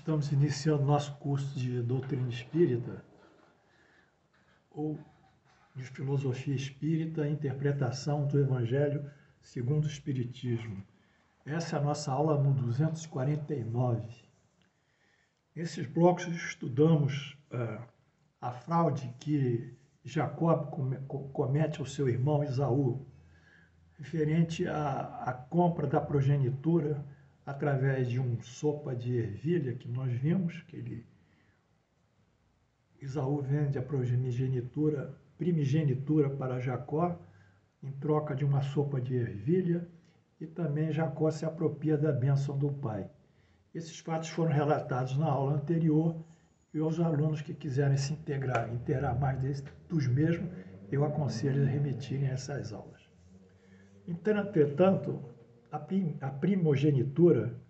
Estamos iniciando nosso curso de doutrina espírita, ou de filosofia espírita, interpretação do Evangelho segundo o Espiritismo. Essa é a nossa aula no 249. Nesses blocos estudamos a fraude que Jacó comete ao seu irmão Esaú, referente à compra da progenitura através de um sopa de ervilha que nós vimos, que Esaú vende a primogenitura para Jacó em troca de uma sopa de ervilha, e também Jacó se apropria da bênção do pai. Esses fatos foram relatados na aula anterior, e aos alunos que quiserem se inteirar mais dos mesmos, eu aconselho a remitirem essas aulas. Entretanto, a primogenitura,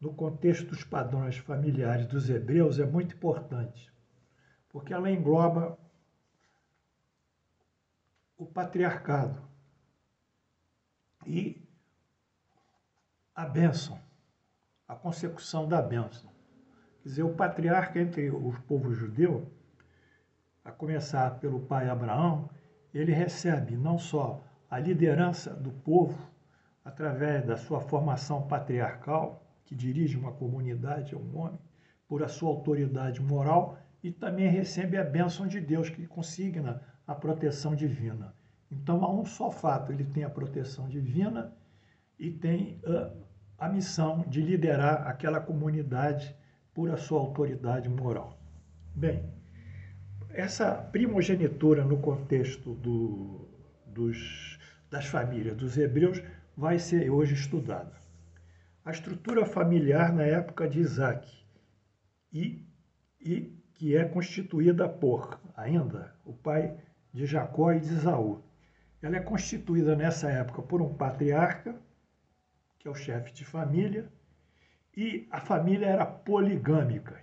no contexto dos padrões familiares dos hebreus, é muito importante, porque ela engloba o patriarcado e a bênção, a consecução da bênção. Quer dizer, o patriarca entre o povo judeu, a começar pelo pai Abraão, ele recebe não só a liderança do povo, através da sua formação patriarcal, que dirige uma comunidade, um homem, por a sua autoridade moral, e também recebe a bênção de Deus, que consigna a proteção divina. Então, há um só fato, ele tem a proteção divina e tem a missão de liderar aquela comunidade por a sua autoridade moral. Bem, essa primogenitura no contexto das famílias dos hebreus vai ser hoje estudada. A estrutura familiar na época de Isaac, e que é constituída por, ainda, o pai de Jacó e de Esaú. Ela é constituída nessa época por um patriarca, que é o chefe de família, e a família era poligâmica.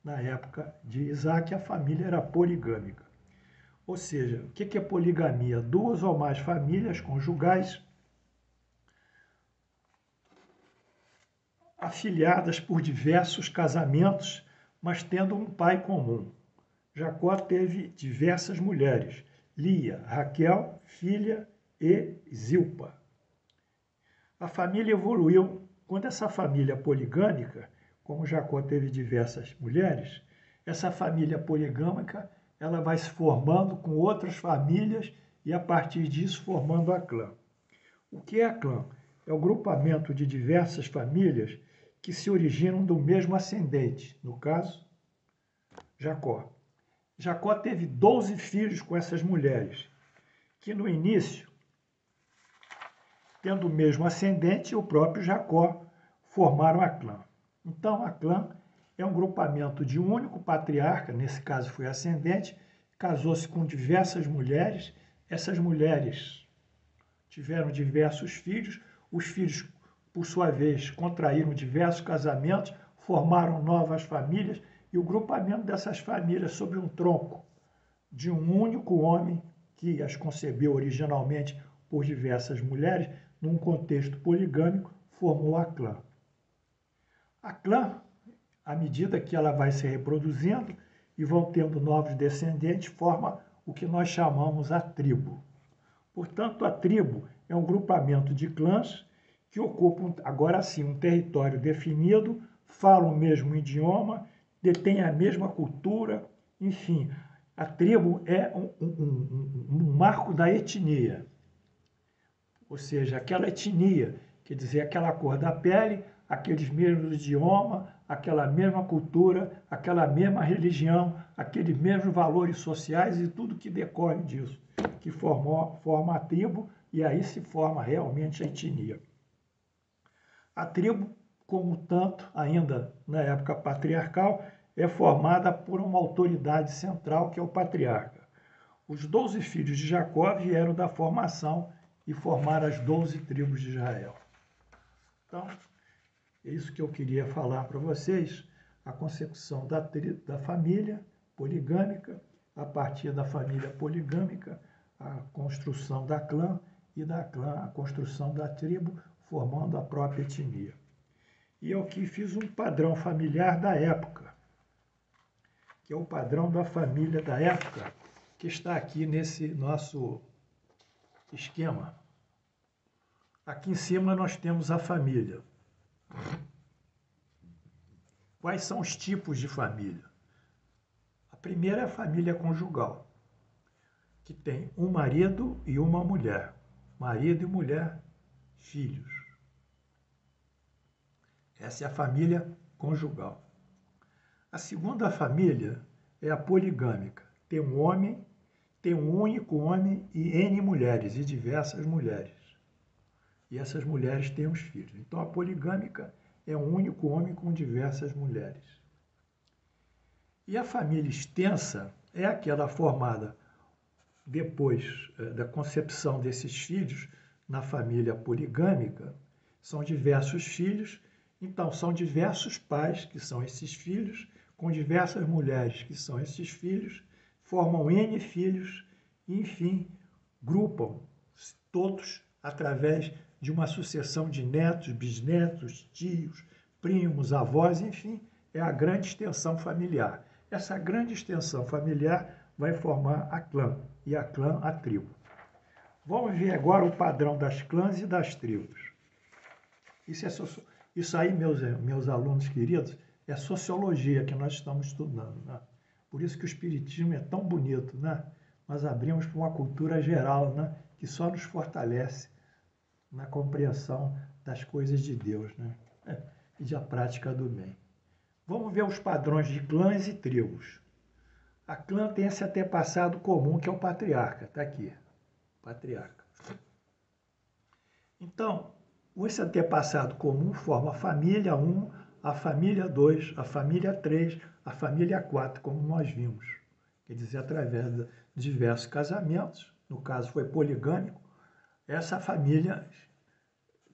Na época de Isaac, a família era poligâmica. Ou seja, o que é poligamia? Duas ou mais famílias conjugais afiliadas por diversos casamentos, mas tendo um pai comum. Jacó teve diversas mulheres: Lia, Raquel, filha e Zilpa. A família evoluiu. Quando essa família poligâmica, como Jacó teve diversas mulheres, essa família poligâmica ela vai se formando com outras famílias e, a partir disso, formando a clã. O que é a clã? É o grupamento de diversas famílias que se originam do mesmo ascendente, no caso, Jacó. Jacó teve 12 filhos com essas mulheres, que no início, tendo o mesmo ascendente, o próprio Jacó formaram a clã. Então, a clã é um grupamento de um único patriarca, nesse caso foi ascendente, casou-se com diversas mulheres, essas mulheres tiveram diversos filhos, os filhos, por sua vez, contraíram diversos casamentos, formaram novas famílias, e o grupamento dessas famílias sob um tronco de um único homem que as concebeu originalmente por diversas mulheres, num contexto poligâmico, formou a clã. A clã, à medida que ela vai se reproduzindo e vão tendo novos descendentes, forma o que nós chamamos a tribo. Portanto, a tribo é um grupamento de clãs que ocupam, agora sim, um território definido, falam o mesmo idioma, detêm a mesma cultura, enfim, a tribo é um marco da etnia. Ou seja, aquela etnia, quer dizer, aquela cor da pele, aqueles mesmos idiomas, aquela mesma cultura, aquela mesma religião, aqueles mesmos valores sociais e tudo que decorre disso, que forma a tribo, e aí se forma realmente a etnia. A tribo, como tanto, ainda na época patriarcal, é formada por uma autoridade central, que é o patriarca. Os 12 filhos de Jacó vieram da formação e formaram as 12 tribos de Israel. Então, é isso que eu queria falar para vocês, a consecução da família poligâmica, a partir da família poligâmica, a construção da clã, e da clã a construção da tribo, formando a própria etnia. E eu aqui fiz um padrão familiar da época, que é o padrão da família da época, que está aqui nesse nosso esquema. Aqui em cima nós temos a família. Quais são os tipos de família? A primeira é a família conjugal, que tem um marido e uma mulher. Marido e mulher, filhos. Essa é a família conjugal. A segunda família é a poligâmica. Tem um homem, tem um único homem e N mulheres, e diversas mulheres. E essas mulheres têm os filhos. Então, a poligâmica é um único homem com diversas mulheres. E a família extensa é aquela formada depois da concepção desses filhos na família poligâmica. São diversos filhos, então são diversos pais que são esses filhos, com diversas mulheres que são esses filhos, formam N filhos e, enfim, grupam todos através de uma sucessão de netos, bisnetos, tios, primos, avós, enfim, é a grande extensão familiar. Essa grande extensão familiar vai formar a clã, e a clã a tribo. Vamos ver agora o padrão das clãs e das tribos. Isso aí, meus alunos queridos, é sociologia que nós estamos estudando, né? Por isso que o espiritismo é tão bonito, né? Nós abrimos para uma cultura geral, né? Que só nos fortalece na compreensão das coisas de Deus, né? E da prática do bem. Vamos ver os padrões de clãs e tribos. A clã tem esse antepassado comum, que é o patriarca. Está aqui, patriarca. Então, esse antepassado comum forma a família 1, a família 2, a família 3, a família 4, como nós vimos. Quer dizer, através de diversos casamentos, no caso foi poligâmico, essa família,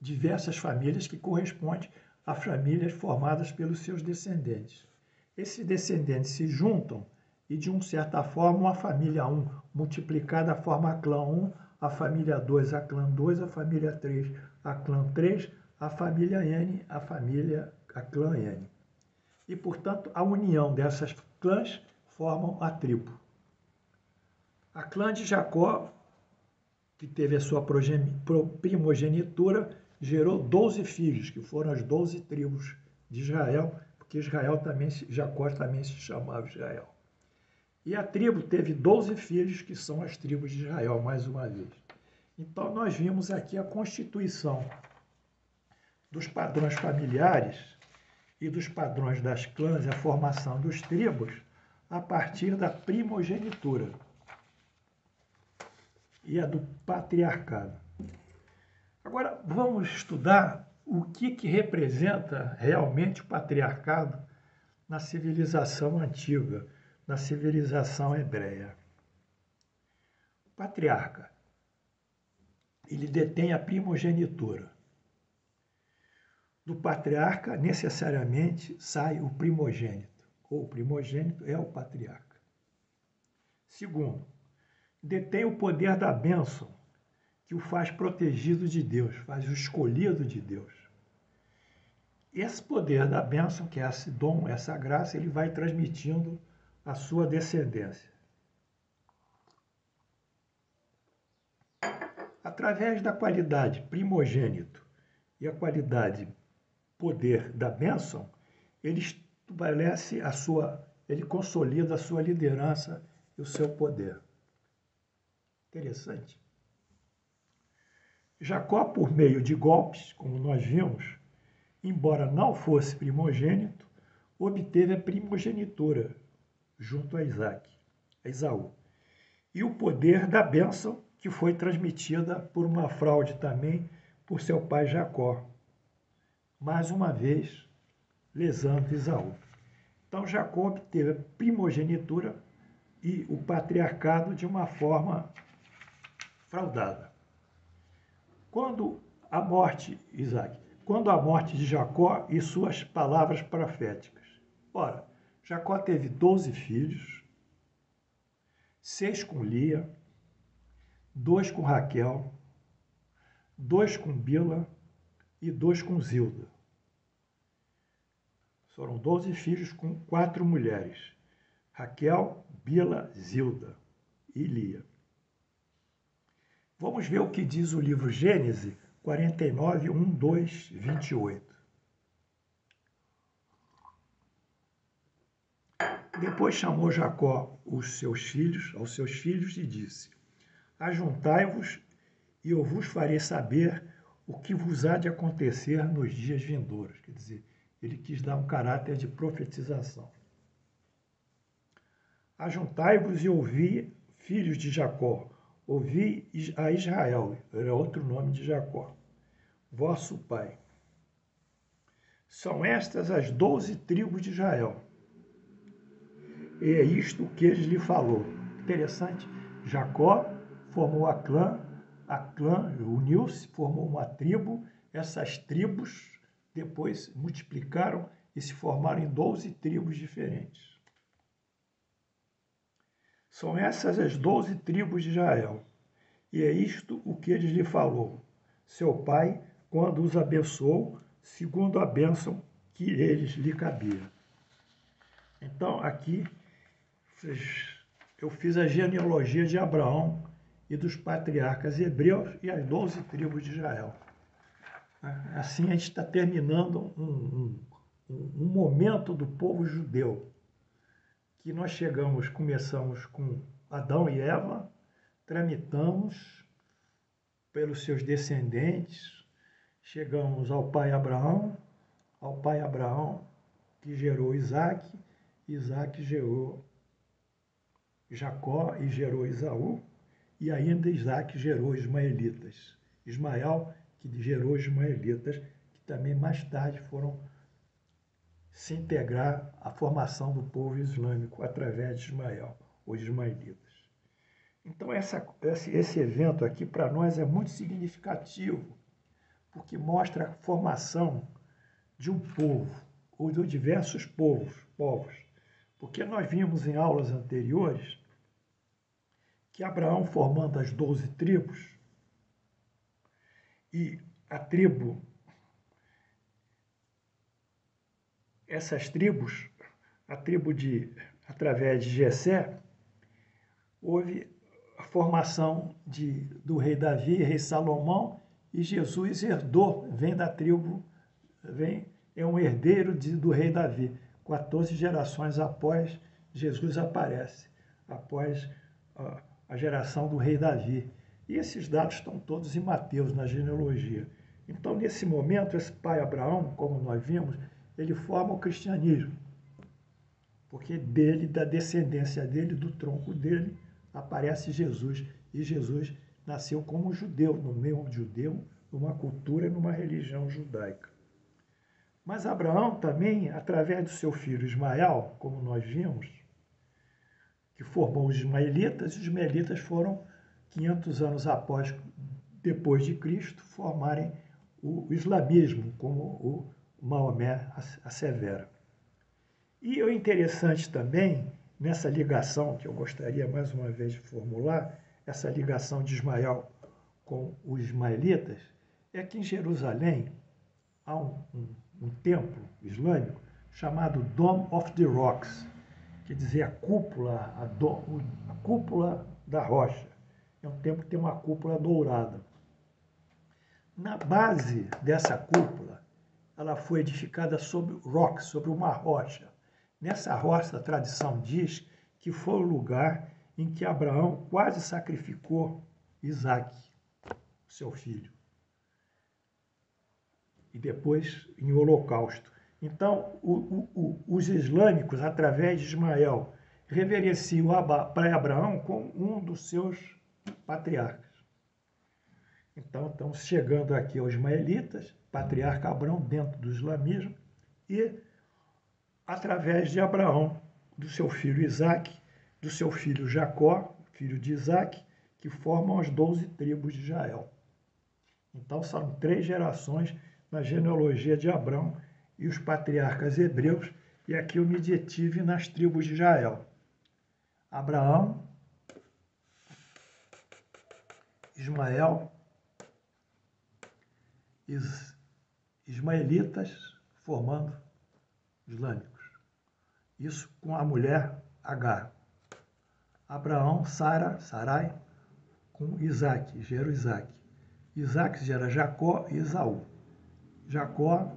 diversas famílias que correspondem a famílias formadas pelos seus descendentes. Esses descendentes se juntam e, de uma certa forma, a família 1 multiplicada forma a clã 1, a família 2, a clã 2, a família 3, a clã 3, a família N, a clã N. E, portanto, a união dessas clãs formam a tribo. A clã de Jacó, que teve a sua primogenitura, gerou 12 filhos, que foram as 12 tribos de Israel, porque Jacó também se chamava Israel. E a tribo teve 12 filhos, que são as tribos de Israel, mais uma vez. Então, nós vimos aqui a constituição dos padrões familiares e dos padrões das clãs, a formação dos tribos, a partir da primogenitura e a do patriarcado. Agora, vamos estudar o que representa realmente o patriarcado na civilização antiga, na civilização hebreia. O patriarca, ele detém a primogenitura. Do patriarca, necessariamente, sai o primogênito, ou o primogênito é o patriarca. Segundo, detém o poder da bênção, que o faz protegido de Deus, faz o escolhido de Deus. Esse poder da bênção, que é esse dom, essa graça, ele vai transmitindo a sua descendência. Através da qualidade primogênito e a qualidade poder da bênção, ele estabelece ele consolida a sua liderança e o seu poder. Interessante. Jacó, por meio de golpes, como nós vimos, embora não fosse primogênito, obteve a primogenitura junto a Esaú. E o poder da bênção, que foi transmitida por uma fraude também por seu pai Jacó. Mais uma vez, lesando Esaú. Então, Jacó obteve a primogenitura e o patriarcado de uma forma fraudada. Quando a morte de Jacó e suas palavras proféticas. Ora, Jacó teve 12 filhos, 6 com Lia, 2 com Raquel, 2 com Bila e 2 com Zilda. Foram 12 filhos com 4 mulheres: Raquel, Bila, Zilda e Lia. Vamos ver o que diz o livro Gênesis 49, 1, 2, 28. Depois chamou Jacó aos seus filhos e disse: Ajuntai-vos e eu vos farei saber o que vos há de acontecer nos dias vindouros. Quer dizer, ele quis dar um caráter de profetização. Ajuntai-vos e ouvi, filhos de Jacó, ouvi a Israel, era outro nome de Jacó, vosso pai. São estas as 12 tribos de Israel. E é isto que ele lhe falou. Interessante. Jacó formou a clã uniu-se, formou uma tribo. Essas tribos depois multiplicaram e se formaram em 12 tribos diferentes. São essas as 12 tribos de Israel. E é isto o que ele lhe falou. Seu pai, quando os abençoou, segundo a bênção que eles lhe cabia. Então, aqui eu fiz a genealogia de Abraão e dos patriarcas hebreus e as 12 tribos de Israel. Assim a gente está terminando um momento do povo judeu, que nós começamos com Adão e Eva, tramitamos pelos seus descendentes, chegamos ao pai Abraão que gerou Isaac, Isaac gerou Jacó e gerou Esaú, e ainda Isaac gerou ismaelitas. Ismael, que gerou ismaelitas, que também mais tarde foram se integrar à formação do povo islâmico através de Ismael, os ismaelitas. Então, esse evento aqui para nós é muito significativo, porque mostra a formação de um povo, ou de diversos povos. Porque nós vimos em aulas anteriores que Abraão, formando as 12 tribos, e essas tribos, através de Jessé, houve a formação do rei Davi, rei Salomão, e Jesus vem da tribo, é um herdeiro do rei Davi. 14 gerações após Jesus aparece, após a geração do rei Davi. E esses dados estão todos em Mateus, na genealogia. Então, nesse momento, esse pai Abraão, como nós vimos, ele forma o cristianismo, porque da descendência dele, do tronco dele, aparece Jesus. E Jesus nasceu como judeu, no meio judeu, numa cultura e numa religião judaica. Mas Abraão também, através do seu filho Ismael, como nós vimos, que formou os ismaelitas, e os ismaelitas foram 500 anos depois de Cristo, formarem o islamismo, como o Maomé assevera. E o interessante também, nessa ligação, que eu gostaria mais uma vez de formular, essa ligação de Ismael com os ismaelitas, é que em Jerusalém há um templo islâmico chamado Dome of the Rocks, quer dizer, a cúpula da rocha. É um templo que tem uma cúpula dourada. Na base dessa cúpula, ela foi edificada sobre uma rocha. Nessa rocha, a tradição diz que foi o lugar em que Abraão quase sacrificou Isaac, seu filho, e depois em holocausto. Então, os islâmicos, através de Ismael, reverenciam para Abraão como um dos seus patriarcas. Então, estamos chegando aqui aos ismaelitas, patriarca Abraão dentro do islamismo, e através de Abraão, do seu filho Isaac, do seu filho Jacó, filho de Isaac, que formam as 12 tribos de Israel. Então, são 3 gerações na genealogia de Abraão e os patriarcas hebreus, e aqui eu me detive nas tribos de Israel. Abraão, Ismael, ismaelitas, formando islâmicos. Isso com a mulher Agar. Abraão, Sarai, com Isaac, gerou Isaac. Isaac gera Jacó e Esaú. Jacó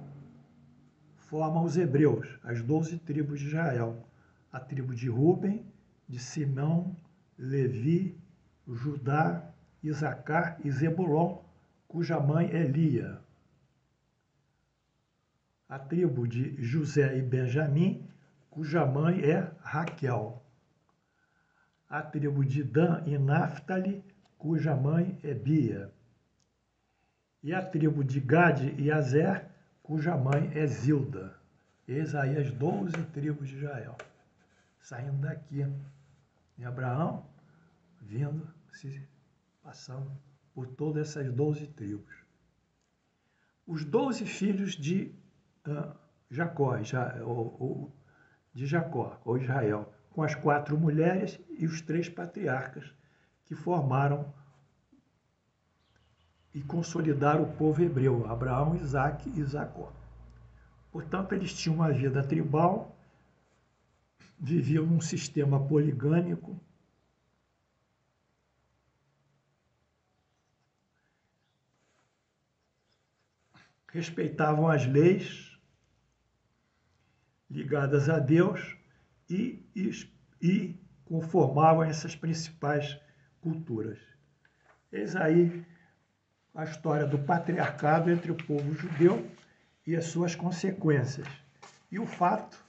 forma os hebreus, as 12 tribos de Israel. A tribo de Ruben, de Simão, Levi, Judá, Isacar e Zebulon, cuja mãe é Lia. A tribo de José e Benjamim, cuja mãe é Raquel. A tribo de Dan e Naphtali, cuja mãe é Bia. E a tribo de Gade e Azer, cuja mãe é Zilda. Eis aí as 12 tribos de Israel, saindo daqui. E Abraão vindo, passando por todas essas 12 tribos. Os 12 filhos de Jacó, de Jacó, ou Israel, com as 4 mulheres e os 3 patriarcas que formaram e consolidaram o povo hebreu, Abraão, Isaque e Jacó. Portanto, eles tinham uma vida tribal, viviam num sistema poligâmico, respeitavam as leis ligadas a Deus e conformavam essas principais culturas. Eis aí a história do patriarcado entre o povo judeu e as suas consequências. E o fato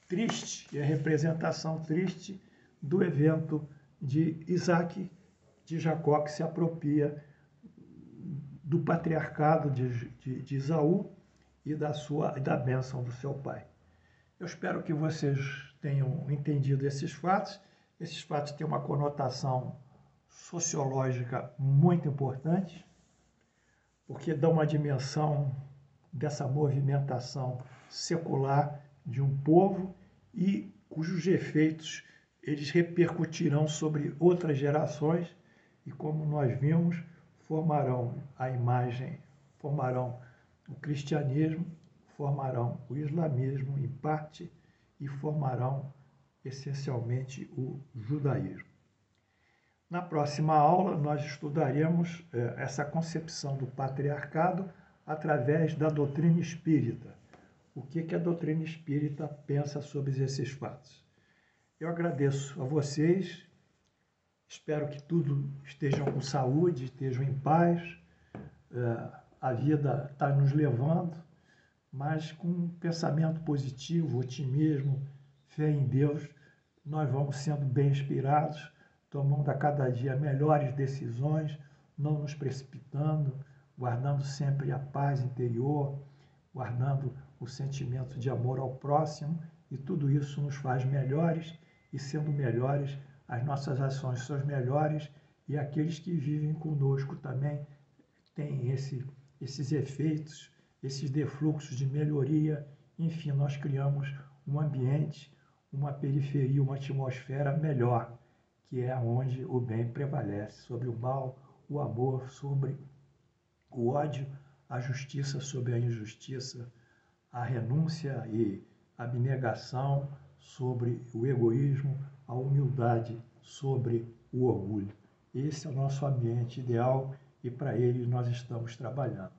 triste, e a representação triste do evento de Isaac, de Jacó, que se apropria do patriarcado de Esaú e da bênção do seu pai. Eu espero que vocês tenham entendido esses fatos. Esses fatos têm uma conotação sociológica muito importante, porque dão uma dimensão dessa movimentação secular de um povo e cujos efeitos eles repercutirão sobre outras gerações e, como nós vimos, formarão a imagem, formarão o cristianismo, formarão o islamismo em parte e formarão essencialmente o judaísmo. Na próxima aula, nós estudaremos essa concepção do patriarcado através da doutrina espírita. O que a doutrina espírita pensa sobre esses fatos. Eu agradeço a vocês, espero que tudo estejam com saúde, estejam em paz. A vida está nos levando, mas com um pensamento positivo, otimismo, fé em Deus, nós vamos sendo bem inspirados, tomando a cada dia melhores decisões, não nos precipitando, guardando sempre a paz interior, guardando o sentimento de amor ao próximo, e tudo isso nos faz melhores, e sendo melhores, as nossas ações são melhores, e aqueles que vivem conosco também têm esses efeitos, esses defluxos de melhoria. Enfim, nós criamos um ambiente, uma periferia, uma atmosfera melhor, que é onde o bem prevalece sobre o mal, o amor sobre o ódio, a justiça sobre a injustiça, a renúncia e abnegação sobre o egoísmo, a humildade sobre o orgulho. Esse é o nosso ambiente ideal e para ele nós estamos trabalhando.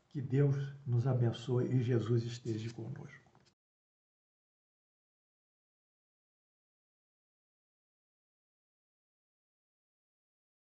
Que Deus nos abençoe e Jesus esteja conosco.